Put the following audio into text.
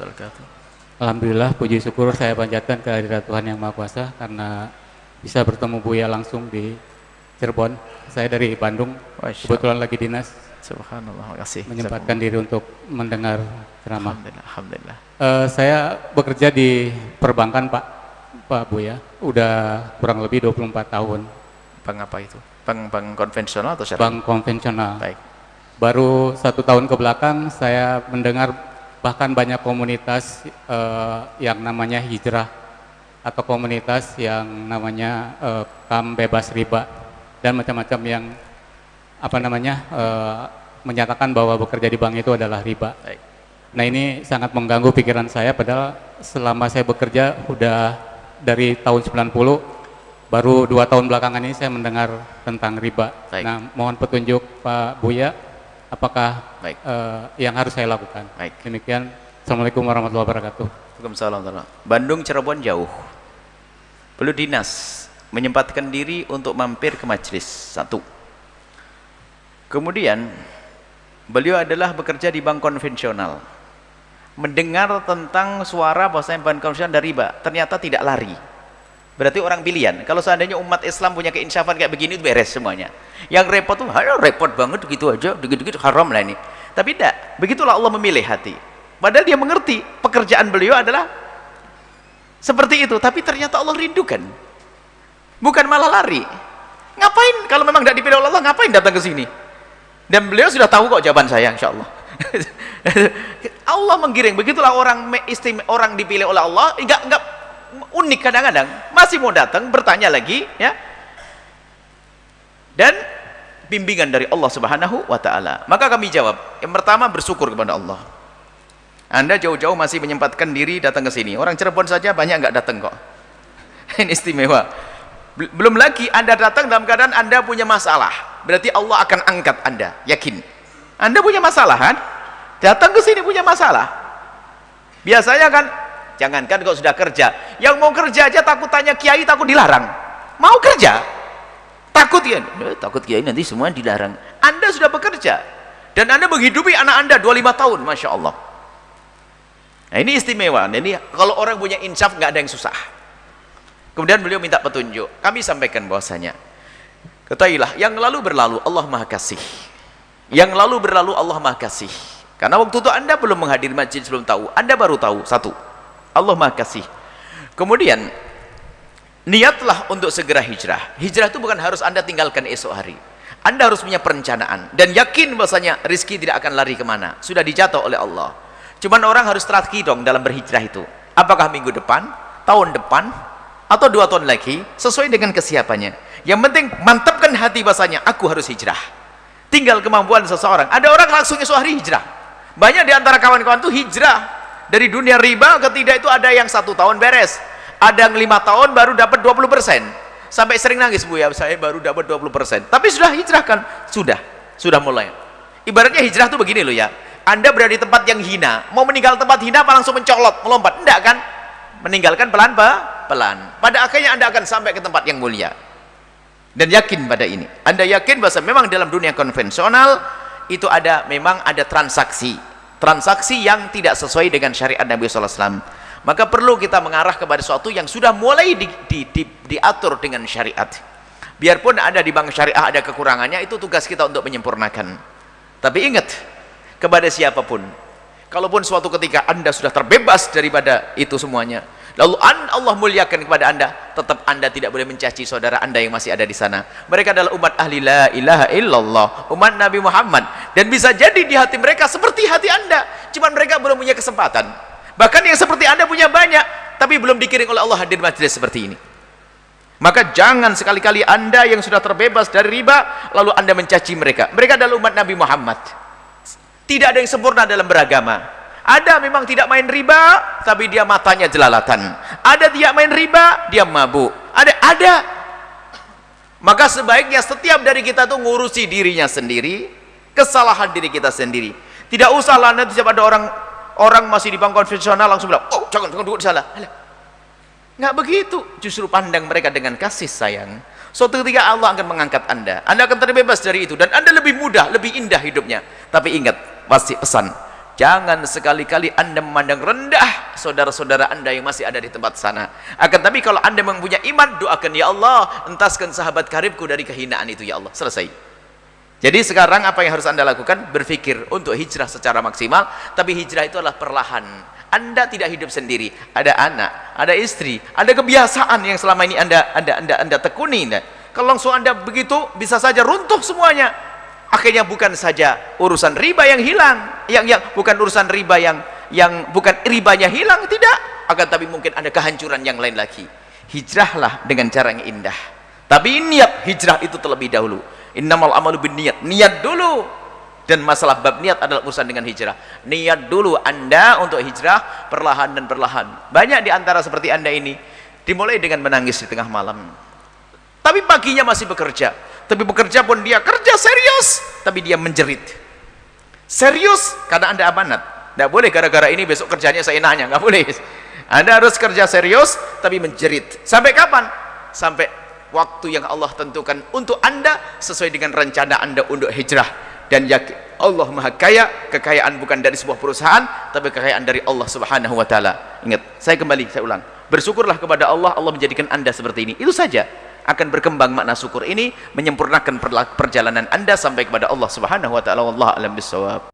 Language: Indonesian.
warahmatullahi wabarakatuh. Alhamdulillah, puji syukur saya panjatkan kehadirat Tuhan Yang Maha Kuasa karena bisa bertemu Buya langsung di Cirebon. Saya dari Bandung, kebetulan lagi dinas. Subhanallah, makasih. Menyempatkan diri untuk mendengar ceramah. Alhamdulillah, alhamdulillah. Saya bekerja di perbankan, Pak Buya. Udah kurang lebih 24 tahun. Bank apa itu? Bank konvensional atau syariah? Bank konvensional. Baik. Baru 1 tahun ke belakang saya mendengar bahkan banyak komunitas yang namanya hijrah atau komunitas yang namanya kam bebas riba dan macam-macam yang menyatakan bahwa bekerja di bank itu adalah riba. Baik. Nah, ini sangat mengganggu pikiran saya, padahal selama saya bekerja udah dari tahun 90, baru 2 tahun belakangan ini saya mendengar tentang riba. Baik. Nah, mohon petunjuk Pak Buya, apakah Baik. yang harus saya lakukan. Baik. Demikian. Assalamualaikum warahmatullahi wabarakatuh. Waalaikumsalam. Bandung Cirebon jauh. Perlu dinas menyempatkan diri untuk mampir ke majelis. 1. Kemudian beliau adalah bekerja di bank konvensional. Mendengar tentang suara bahwasanya bank konvensional dari riba, ternyata tidak lari. Berarti orang pilihan. Kalau seandainya umat Islam punya keinsafan kayak begini, itu beres semuanya. Yang repot tuh, repot banget gitu aja, dikit-dikit haram lah ini. Tapi tidak, begitulah Allah memilih hati. Padahal dia mengerti pekerjaan beliau adalah seperti itu, tapi ternyata Allah rindukan. Bukan malah lari. Ngapain kalau memang tidak dipilih oleh Allah, ngapain datang ke sini? Dan beliau sudah tahu kok jawaban saya, insya Allah. Allah menggiring. Begitulah orang dipilih oleh Allah. Enggak unik kadang-kadang, masih mau datang bertanya lagi, ya. Dan bimbingan dari Allah Subhanahu wa taala. Maka kami jawab, yang pertama bersyukur kepada Allah. Anda jauh-jauh masih menyempatkan diri datang ke sini. Orang Cirebon saja banyak enggak datang kok. Ini istimewa. Belum lagi Anda datang dalam keadaan Anda punya masalah. Berarti Allah akan angkat Anda, yakin. Anda punya masalah kan? Datang ke sini punya masalah. Biasanya kan, jangankan kok sudah kerja, yang mau kerja aja takut tanya kiai, takut dilarang. Mau kerja, takut ya, takut kiai nanti semua dilarang. Anda sudah bekerja dan Anda menghidupi anak Anda 25 tahun, Masya Allah. Nah, ini istimewa. Ini kalau orang punya insaf nggak ada yang susah. Kemudian beliau minta petunjuk. Kami sampaikan bahwasanya, ketahuilah yang lalu berlalu Allah Maha Kasih. Yang lalu berlalu Allah Maha Kasih. Karena waktu itu Anda belum menghadiri majelis, belum tahu. Anda baru tahu. 1. Allah Maha Kasih. Kemudian niatlah untuk segera hijrah. Hijrah itu bukan harus Anda tinggalkan esok hari. Anda harus punya perencanaan dan yakin bahwasanya rizki tidak akan lari kemana. Sudah dijatuh oleh Allah. Cuman orang harus strategi dong dalam berhijrah itu. Apakah minggu depan, tahun depan, atau 2 tahun lagi, sesuai dengan kesiapannya. Yang penting mantapkan hati bahasanya, aku harus hijrah. Tinggal kemampuan seseorang. Ada orang langsung esok hari hijrah. Banyak di antara kawan-kawan itu hijrah dari dunia riba ke tidak, itu ada yang 1 tahun beres, ada yang 5 tahun baru dapat 20%. Sampai sering nangis, Bu ya, saya baru dapat 20%. Tapi sudah hijrahkan, sudah mulai. Ibaratnya hijrah itu begini loh ya. Anda berada di tempat yang hina, mau meninggal tempat hina apa langsung mencolot, melompat? Enggak kan? Meninggalkan pelan-pelan. Pada akhirnya Anda akan sampai ke tempat yang mulia. Dan yakin pada ini. Anda yakin bahwa memang dalam dunia konvensional itu memang ada transaksi yang tidak sesuai dengan syariat Nabi SAW. Maka perlu kita mengarah kepada sesuatu yang sudah mulai diatur dengan syariat. Biarpun ada di bank syariah ada kekurangannya, itu tugas kita untuk menyempurnakan. Tapi ingat, kepada siapapun, kalaupun suatu ketika Anda sudah terbebas daripada itu semuanya, lalu Allah muliakan kepada Anda, tetap Anda tidak boleh mencaci saudara Anda yang masih ada di sana. Mereka adalah umat ahli la ilaha illallah, umat Nabi Muhammad, dan bisa jadi di hati mereka seperti hati Anda, cuman mereka belum punya kesempatan. Bahkan yang seperti Anda punya banyak, tapi belum dikirim oleh Allah hadir majelis seperti ini. Maka jangan sekali-kali Anda yang sudah terbebas dari riba lalu Anda mencaci mereka. Mereka adalah umat Nabi Muhammad. Tidak ada yang sempurna dalam beragama. Ada memang tidak main riba, tapi dia matanya jelalatan. Ada tidak main riba, dia mabuk. Ada. Maka sebaiknya setiap dari kita tuh ngurusi dirinya sendiri, kesalahan diri kita sendiri. Tidak usahlah nanti siapa ada orang masih di bank konvensional langsung bilang, oh jangan duduk di sana. Nggak begitu. Justru pandang mereka dengan kasih sayang. Suatu ketika Allah akan mengangkat Anda akan terbebas dari itu, dan Anda lebih mudah, lebih indah hidupnya. Tapi ingat, pasti pesan, Jangan sekali-kali Anda memandang rendah saudara-saudara Anda yang masih ada di tempat sana. Akan tapi kalau Anda mempunyai iman, doakan, ya Allah, entaskan sahabat karibku dari kehinaan itu, ya Allah. Selesai. Jadi sekarang apa yang harus Anda lakukan? Berpikir untuk hijrah secara maksimal, tapi hijrah itu adalah perlahan. Anda tidak hidup sendiri, ada anak, ada istri, ada kebiasaan yang selama ini Anda tekuni. Kalau langsung Anda begitu, bisa saja runtuh semuanya. Akhirnya bukan saja urusan riba yang hilang, yang bukan urusan riba yang bukan ribanya hilang, tidak, akan tapi mungkin ada kehancuran yang lain lagi. Hijrahlah dengan cara yang indah, tapi niat hijrah itu terlebih dahulu. Innamal amalu binniyat, niat dulu. Dan masalah bab niat adalah urusan dengan hijrah. Niat dulu Anda untuk hijrah, perlahan dan perlahan. Banyak di antara seperti Anda ini dimulai dengan menangis di tengah malam, tapi paginya masih bekerja. Tapi bekerja pun dia kerja serius, tapi dia menjerit. Serius karena Anda amanat. Tidak boleh gara-gara ini besok kerjanya seenaknya, nggak boleh. Anda harus kerja serius tapi menjerit. Sampai kapan? Sampai waktu yang Allah tentukan untuk Anda sesuai dengan rencana Anda untuk hijrah. Dan yakin Allah Maha Kaya, kekayaan bukan dari sebuah perusahaan, tapi kekayaan dari Allah Subhanahu wa taala. Ingat, saya ulang. Bersyukurlah kepada Allah, Allah menjadikan Anda seperti ini. Itu saja. Akan berkembang makna syukur ini, menyempurnakan perjalanan Anda sampai kepada Allah Subhanahu wa taala. Wallahu a'lam bishawab.